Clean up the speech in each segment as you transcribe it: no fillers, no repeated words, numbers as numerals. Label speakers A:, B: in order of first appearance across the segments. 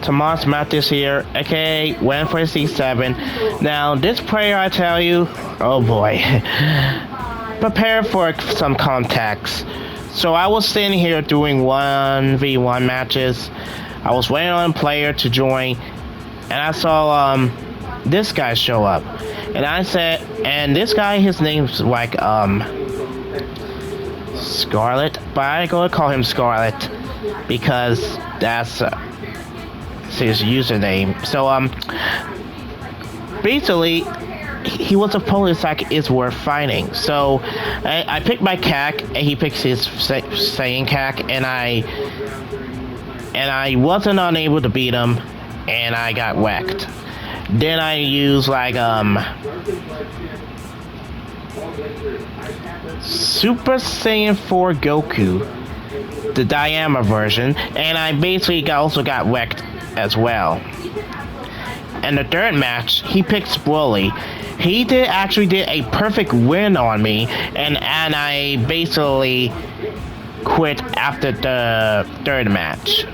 A: Tomas Mathis here, aka C7. Now, this player, I tell you, oh boy, prepare for some context. So I was sitting here doing 1v1 matches. I was waiting on a player to join, and I saw this guy show up, and I said, and this guy, his name's like Scarlet, but I go to call him Scarlet because that's his username. So basically he was opposed like it's worth fighting. So I picked my CAC and he picks his Saiyan CAC, and I wasn't unable to beat him, and I got whacked. Then I used like Super Saiyan 4 Goku, the Diamond version, and I basically also got wrecked as well. And the third match, he picked Broly. He actually did a perfect win on me, and I basically quit after the third match.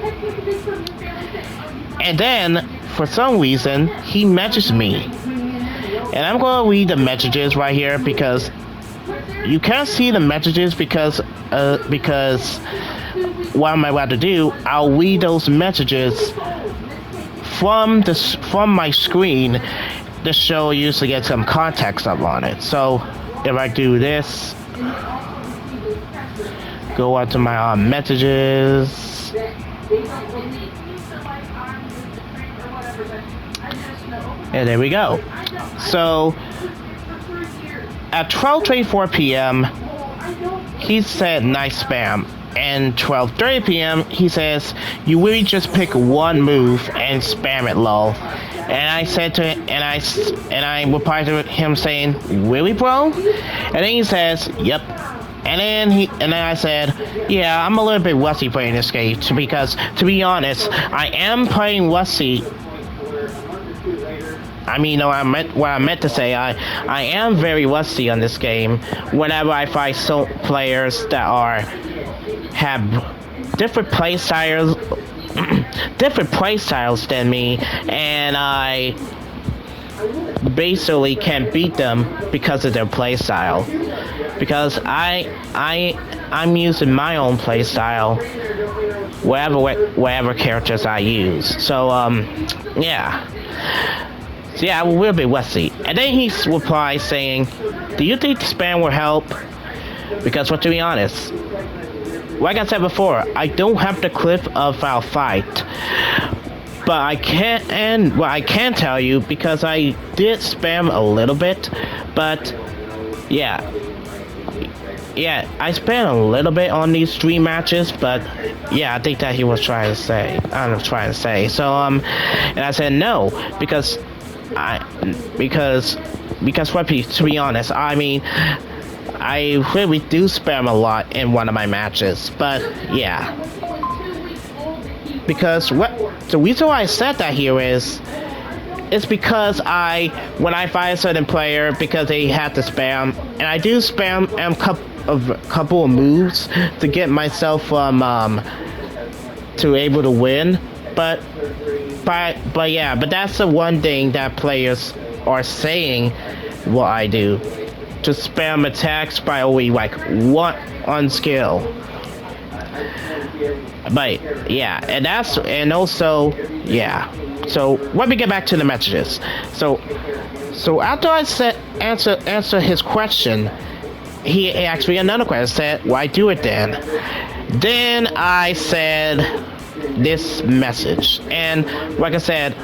A: And then, for some reason, he messaged me. And I'm going to read the messages right here because you can't see the messages because what I'm about to do, I'll read those messages from my screen to show you to get some context up on it. So if I do this, go out to my messages, and there we go. So at 12:24 p.m. he said nice spam, and 12:30 p.m. he says you really just pick one move and spam it, lol. And I said to him, and I replied to him saying, really, bro? And then he says, yep. And then I said, yeah, I'm a little bit rusty playing this game because, to be honest, I am playing rusty. I mean, no, what I meant to say, I am very rusty on this game whenever I fight players that have different play styles than me, and I basically can't beat them because of their play style. Because I'm using my own play style whatever characters I use. So yeah. So yeah, we'll be rusty. And then he replies saying, do you think spam will help? Because, well, to be honest, like I said before, I don't have the clip of our fight. But I can tell you because I did spam a little bit. But yeah, I spam a little bit on these 3 matches. But yeah, I think that he was trying to say. So and I said no because what, to be honest, I mean, I really do spam a lot in one of my matches, but yeah. Because the reason why I said that here is because when I find a certain player, because they have to spam, and I do spam a couple of moves to get myself to able to win, but yeah, but that's the one thing that players are saying what I do, to spam attacks by only like 1 on skill. But yeah, and also yeah. So let me get back to the messages. So after I answer his question, he asked me another question. Said, why do it then? Then I said this message, and like I said,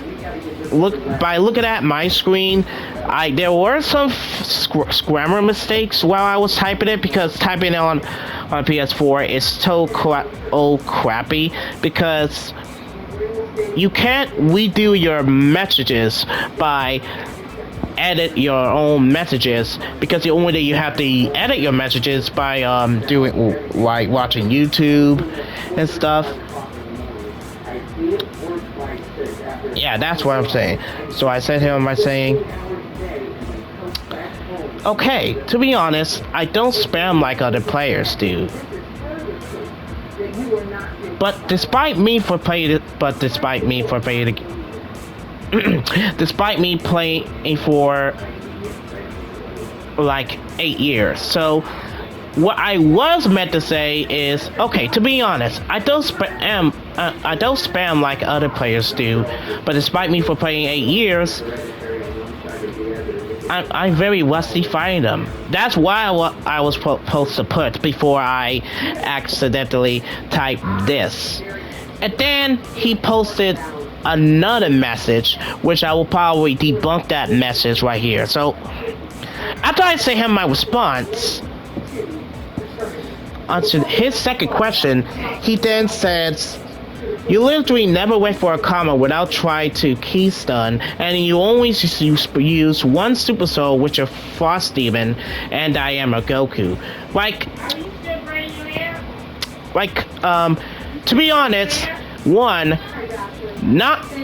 A: looking at my screen, there were some grammar mistakes while I was typing it, because typing it on PS4 is so crappy, because you can't redo your messages by edit your own messages, because the only way you have to edit your messages by doing like watching YouTube and stuff. Yeah, that's what I'm saying. So I said to him by saying, okay, to be honest, I don't spam like other players do. But despite me for playing it, despite me playing for like 8 years. So what I was meant to say is, okay, to be honest, I don't spam like other players do, but despite me for playing 8 years, I'm very rusty fighting them. That's why I was supposed to put before I accidentally typed this. And then he posted another message, which I will probably debunk that message right here. So after I say him my response answered his second question, he then says, "You literally never wait for a comma without trying to key stun, and you always use one Super Soul with your Frost Demon, and I am a Goku." To be honest,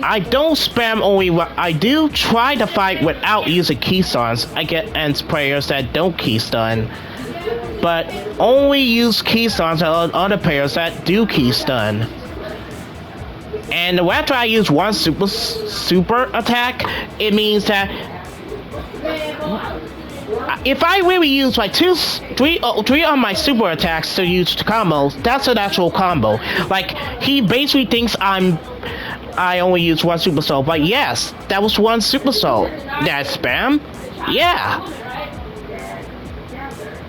A: I don't spam only. I do try to fight without using key stuns. I get against players that don't key stun, but only use key stuns on other players that do key stun. And after I use one super attack, it means that if I really use like three on my super attacks to use combos, that's an actual combo. Like, he basically thinks I only use one Super Soul, but yes, that was one Super Soul. Did I spam? Yeah.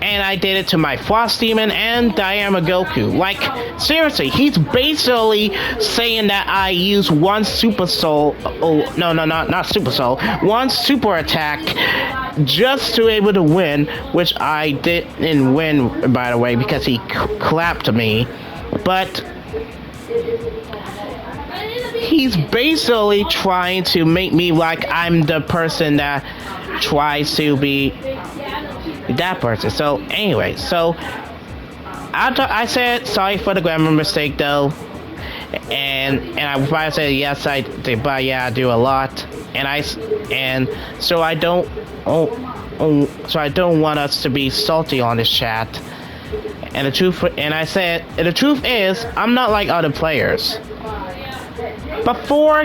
A: And I did it to my Frost Demon and Diama Goku. Like, seriously, he's basically saying that I use one Super Soul. Oh, no, not Super Soul. One super attack just to be able to win, which I didn't win, by the way, because he clapped me. But he's basically trying to make me like I'm the person that tries to be that person. So anyway, after I said sorry for the grammar mistake though, and I probably said yes I did, but yeah, I do a lot, so I don't want us to be salty on this chat. And the truth is, I'm not like other players. Before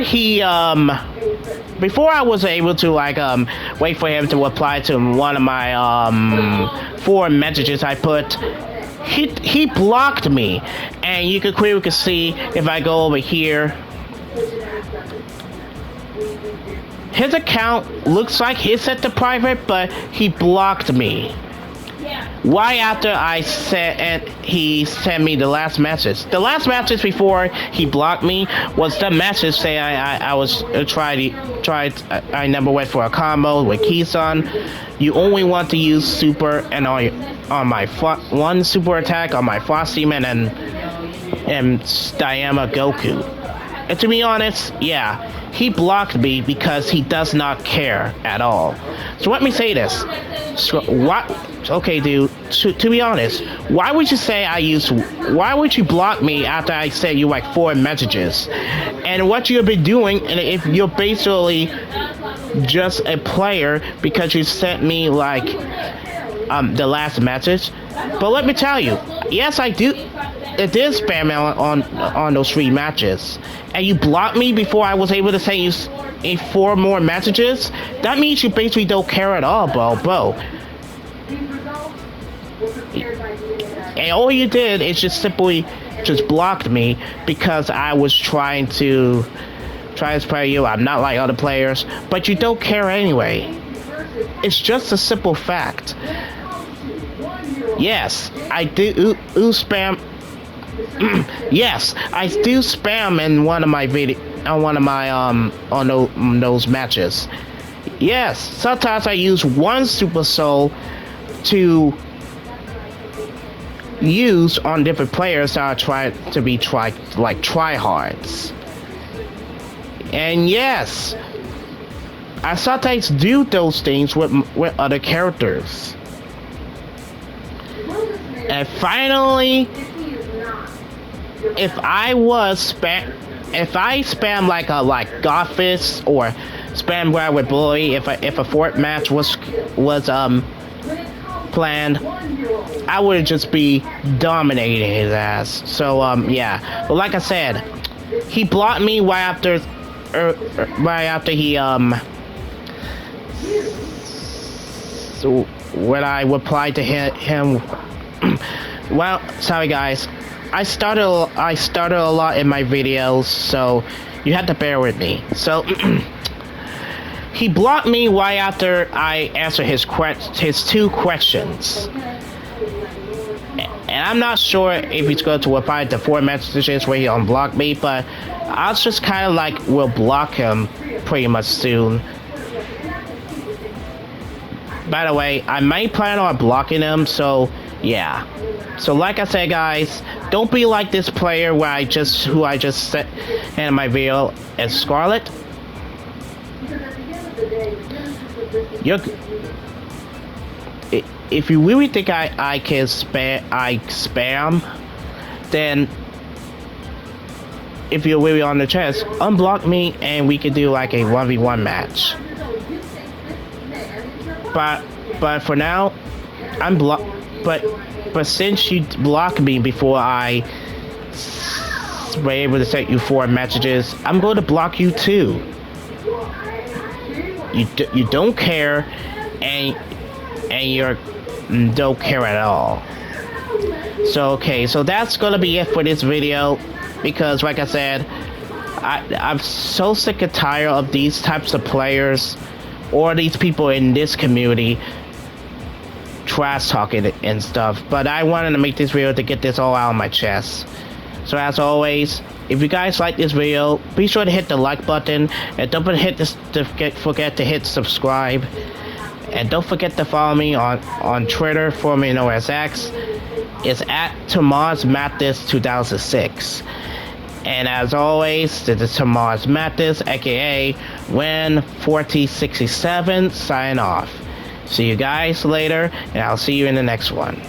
A: I was able to wait for him to reply to one of my 4 messages I put, he blocked me, and you can clearly see if I go over here, his account looks like he's set to private, but he blocked me. Right after I said, and he sent me the last message. The last message before he blocked me was the message saying I never went for a combo with Keyson. You only want to use super and on my one super attack on my Frost Demon and Diama Goku. And to be honest, yeah, he blocked me because he does not care at all. So let me say this. So what? Okay, dude. To be honest, why would you block me after I sent you like 4 messages? And what you've been doing, and if you're basically just a player because you sent me like the last message. But let me tell you, yes, I do. It did spam on those 3 matches, and you blocked me before I was able to send you 4 more messages. That means you basically don't care at all, bro. And all you did is just simply blocked me because I was trying to play you. I'm not like other players, but you don't care anyway. It's just a simple fact. Yes, I do spam. Yes, I do spam in one of my on those matches. Yes, sometimes I use one Super Soul to use on different players that are tryhards. And yes, I sometimes do those things with other characters. And finally, if I spam like Gothfist or spam where I would bully if a fort match was planned, I would just be dominating his ass. So yeah. But like I said, he blocked me right after he so when I replied to him. Well, sorry guys. I started a lot in my videos, so you have to bear with me. So he blocked me right after I answered his two questions. And I'm not sure if he's going to reply to 4 messages where he unblocked me, but I'll just kind of like will block him pretty much soon. By the way, I might plan on blocking him, so yeah. So like I said, guys, don't be like this player who I just said in my video as Scarlet. If you really think I spam, then if you're really on the chest, unblock me and we can do like a 1v1 match. But for now, but since you blocked me before I were able to send you 4 messages, I'm going to block you too. You don't care, and you don't care at all. So okay, so that's gonna be it for this video, because like I said, I'm so sick and tired of these types of players or these people in this community trash talking and stuff. But I wanted to make this video to get this all out of my chest. So as always, if you guys like this video, be sure to hit the like button, and don't forget to hit subscribe, and don't forget to follow me on Twitter, formerly known as X. It's at Tomas Mathis 2006. And as always, this is Tomas Mathis, aka Win4067, sign off. See you guys later, and I'll see you in the next one.